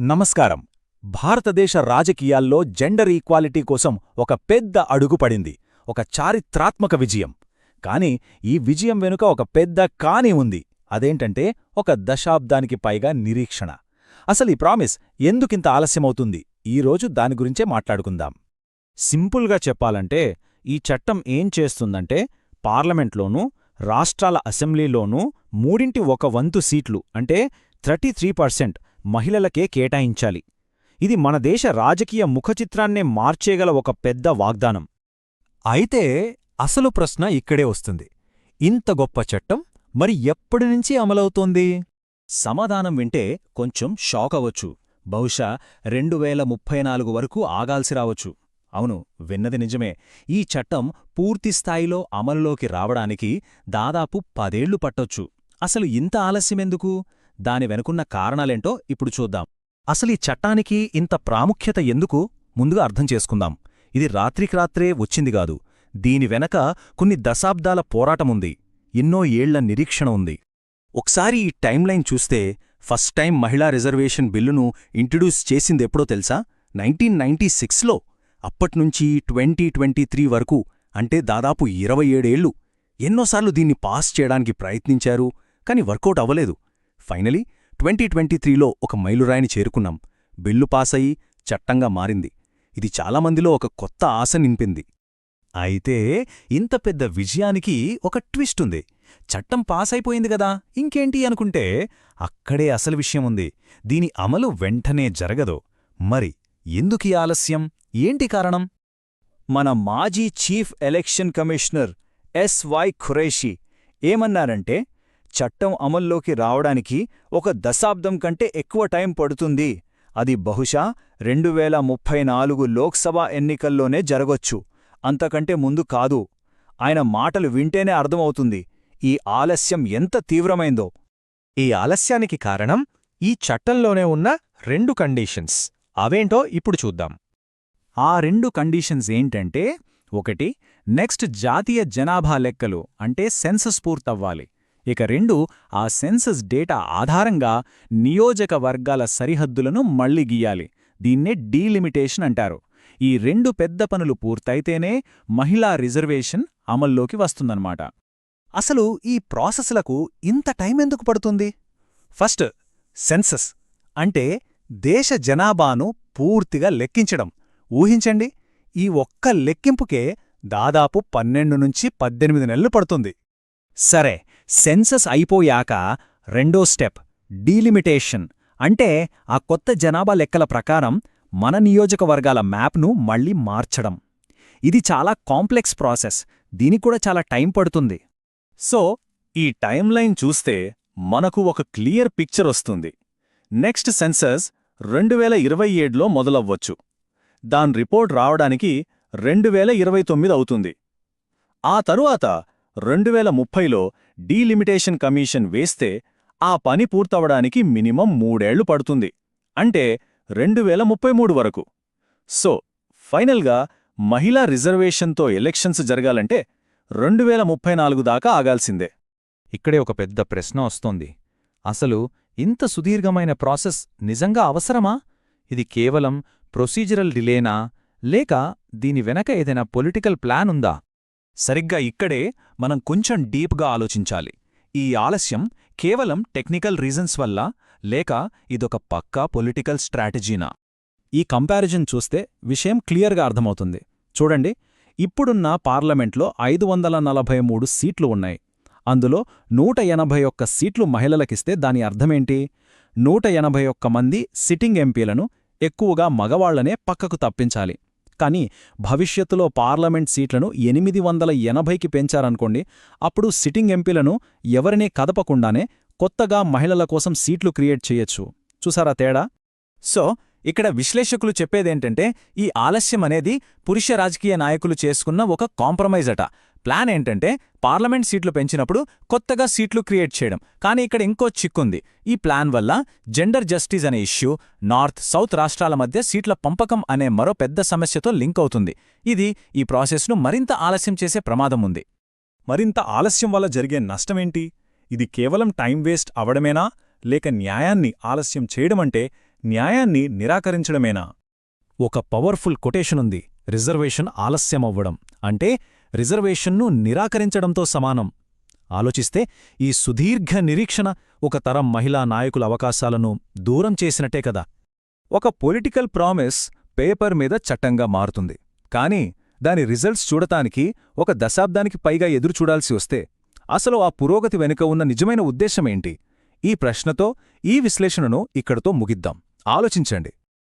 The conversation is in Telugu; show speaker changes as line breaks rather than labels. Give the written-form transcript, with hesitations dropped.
నమస్కారం. భారతదేశ రాజకీయాల్లో జెండర్ ఈక్వాలిటీ కోసం ఒక పెద్ద అడుగు పడింది. ఒక చారిత్రాత్మక విజయం. కాని ఈ విజయం వెనుక ఒక పెద్ద కాని ఉంది. అదేంటంటే ఒక దశాబ్దానికి పైగా నిరీక్షణ. అసలీ ప్రామిస్ ఎందుకింత ఆలస్యమవుతుంది? ఈరోజు దాని గురించే మాట్లాడుకుందాం. సింపుల్గా చెప్పాలంటే ఈ చట్టం ఏం చేస్తుందంటే పార్లమెంట్లోనూ రాష్ట్రాల అసెంబ్లీలోనూ మూడింటి ఒక వంతు సీట్లు అంటే 33% మహిళలకే కేటాయించాలి. ఇది మన దేశ రాజకీయ ముఖచిత్రాన్నే మార్చేగల ఒక పెద్ద వాగ్దానం.
అయితే అసలు ప్రశ్న ఇక్కడే వస్తుంది. ఇంత గొప్ప చట్టం మరి ఎప్పటినుంచి అమలవుతోంది?
సమాధానం వింటే కొంచెం షాక్ అవ్వచ్చు. బహుశా 2034 వరకు ఆగాల్సి రావచ్చు. అవును, విన్నది నిజమే. ఈ చట్టం పూర్తిస్థాయిలో అమలులోకి రావడానికి దాదాపు 10 ఏళ్లు పట్టొచ్చు. అసలు ఇంత ఆలస్యమెందుకు? దాని వెనుకున్న కారణాలేంటో ఇప్పుడు చూద్దాం. అసలీ చట్టానికి ఇంత ప్రాముఖ్యత ఎందుకు? ముందుగా అర్థం చేసుకుందాం. ఇది రాత్రికిరాత్రే వచ్చిందిగాదు. దీని వెనక కొన్ని దశాబ్దాల పోరాటముంది. ఎన్నో ఏళ్ల నిరీక్షణ ఉంది. ఒకసారి ఈ టైమ్లైన్ చూస్తే ఫస్ట్ టైం మహిళా రిజర్వేషన్ బిల్లును ఇంట్రడ్యూస్ చేసిందెప్పుడో తెలుసా? 1996లో. అప్పట్నుంచి 2023 వరకు, అంటే దాదాపు 27 ఏళ్లు. ఎన్నోసార్లు దీన్ని పాస్ చేయడానికి ప్రయత్నించారు, కాని వర్కౌట్ అవ్వలేదు. ఫైనలీ 2023లో ఒక మైలురాయిని చేరుకున్నాం. బిల్లు పాసయి చట్టంగా మారింది. ఇది చాలామందిలో ఒక కొత్త ఆశ నింపింది. అయితే ఇంత పెద్ద విజయానికి ఒక ట్విస్ట్ ఉంది. చట్టం పాసైపోయింది గదా, ఇంకేంటి అనుకుంటే అక్కడే అసలు విషయముంది. దీని అమలు వెంటనే జరగదు. మరి ఎందుకీ ఆలస్యం? ఏంటి కారణం? మన మాజీ chief election commissioner SY Quraishi ఏమన్నారంటే, చట్టం అమల్లోకి రావడానికి ఒక దశాబ్దం కంటే ఎక్కువ టైం పడుతుంది. అది బహుశా 2034 లోక్సభ ఎన్నికల్లోనే జరగొచ్చు, అంతకంటే ముందు కాదు. ఆయన మాటలు వింటేనే అర్థమవుతుంది ఈ ఆలస్యం ఎంత తీవ్రమైందో.
ఈ ఆలస్యానికి కారణం ఈ చట్టంలోనే ఉన్న 2 కండీషన్స్. అవేంటో ఇప్పుడు చూద్దాం.
ఆ 2 కండీషన్స్ ఏంటంటే, 1, నెక్స్ట్ జాతీయ జనాభా లెక్కలు అంటే సెన్సస్ పూర్తవ్వాలి. ఇక 2, ఆ సెన్సస్ డేటా ఆధారంగా నియోజకవర్గాల సరిహద్దులను మళ్లీ గీయాలి. దీన్నే డీలిమిటేషన్ అంటారు. ఈ 2 పెద్ద పనులు పూర్తయితేనే మహిళా రిజర్వేషన్ అమల్లోకి వస్తుందన్నమాట. అసలు ఈ ప్రాసెస్లకు ఇంత టైం ఎందుకు పడుతుంది? ఫస్ట్, సెన్సస్ అంటే దేశ జనాభాను పూర్తిగా లెక్కించడం. ఊహించండి, ఈ ఒక్క లెక్కింపుకే దాదాపు 12 నుంచి 18 నెలలు పడుతుంది. సరే, సెన్సస్ అయిపోయాక రెండో స్టెప్ డీలిమిటేషన్ అంటే ఆ కొత్త జనాభా లెక్కల ప్రకారం మన నియోజకవర్గాల మ్యాప్ను మళ్లీ మార్చడం. ఇది చాలా కాంప్లెక్స్ ప్రాసెస్. దీనికూడా చాలా టైం పడుతుంది. సో ఈ టైమ్లైన్ చూస్తే మనకు ఒక క్లియర్ పిక్చర్ వస్తుంది. నెక్స్ట్ సెన్సస్ 2027లో మొదలవ్వచ్చు. దాని రిపోర్ట్ రావడానికి 2029 అవుతుంది. ఆ తరువాత 2030లో డీలిమిటేషన్ కమిషన్ వేస్తే ఆ పని పూర్తవడానికి మినిమం 3 ఏళ్లు పడుతుంది, అంటే 2033 వరకు. సో ఫైనల్గా మహిళా రిజర్వేషన్తో ఎలక్షన్స్ జరగాలంటే 2034 దాకా ఆగాల్సిందే.
ఇక్కడే ఒక పెద్ద ప్రశ్న వస్తోంది. అసలు ఇంత సుదీర్ఘమైన ప్రాసెస్ నిజంగా అవసరమా? ఇది కేవలం ప్రొసీజరల్ డిలేనా, లేక దీని వెనక ఏదైనా పొలిటికల్ ప్లాన్ ఉందా?
సరిగ్గా ఇక్కడే మనం కొంచెం డీప్గా ఆలోచించాలి. ఈ ఆలస్యం కేవలం టెక్నికల్ రీజన్స్ వల్ల, లేక ఇదొక పక్కా పొలిటికల్ స్ట్రాటజీనా? ఈ కంపారిజన్ చూస్తే విషయం క్లియర్గా అర్థమవుతుంది. చూడండి, ఇప్పుడున్న పార్లమెంట్లో 543 సీట్లు ఉన్నాయి. అందులో 181 సీట్లు మహిళలకిస్తే దాని అర్థమేంటి? 181 మంది సిట్టింగ్ ఎంపీలను, ఎక్కువగా మగవాళ్లనే పక్కకు తప్పించాలి. కానీ భవిష్యత్తులో పార్లమెంట్ సీట్లను 880కి పెంచారనుకోండి, అప్పుడు సిట్టింగ్ ఎంపీలను ఎవరినీ కదపకుండానే కొత్తగా మహిళల కోసం సీట్లు క్రియేట్ చెయ్యొచ్చు. చూసారా తేడా? సో ఇక్కడ విశ్లేషకులు చెప్పేదేంటంటే, ఈ ఆలస్యం అనేది పురుష రాజకీయ నాయకులు చేసుకున్న ఒక కాంప్రమైజ్ అట. ప్లాన్ ఏంటంటే పార్లమెంట్ సీట్లు పెంచినప్పుడు కొత్తగా సీట్లు క్రియేట్ చేయడం. కానీ ఇక్కడ ఇంకో చిక్కుంది. ఈ ప్లాన్ వల్ల జెండర్ జస్టిస్ అనే ఇష్యూ, నార్త్ సౌత్ రాష్ట్రాల మధ్య సీట్ల పంపకం అనే మరో పెద్ద సమస్యతో లింక్ అవుతుంది. ఇది ఈ ప్రాసెస్ను మరింత ఆలస్యం చేసే ప్రమాదం ఉంది. మరింత ఆలస్యం వల్ల జరిగే నష్టమేంటి? ఇది కేవలం టైం వేస్ట్ అవడమేనా, లేక న్యాయాన్ని ఆలస్యం చేయడమంటే న్యాయాన్ని నిరాకరించడమేనా? ఒక పవర్ఫుల్ కొటేషనుంది, రిజర్వేషన్ ఆలస్యమవ్వడం అంటే రిజర్వేషన్ను నిరాకరించడంతో సమానం. ఆలోచిస్తే ఈ సుదీర్ఘ నిరీక్షణ ఒక తరం మహిళా నాయకుల అవకాశాలను దూరం చేసినట్టే కదా.
ఒక పొలిటికల్ ప్రామిస్ పేపర్ మీద చట్టంగా మారుతుంది, కానీ దాని రిజల్ట్స్ చూడటానికి ఒక దశాబ్దానికి పైగా ఎదురుచూడాల్సి వస్తే అసలు ఆ పురోగతి వెనుక ఉన్న నిజమైన ఉద్దేశమేంటి? ఈ ప్రశ్నతో ఈ విశ్లేషణను ఇక్కడితో ముగిద్దాం. ఆలోచించండి.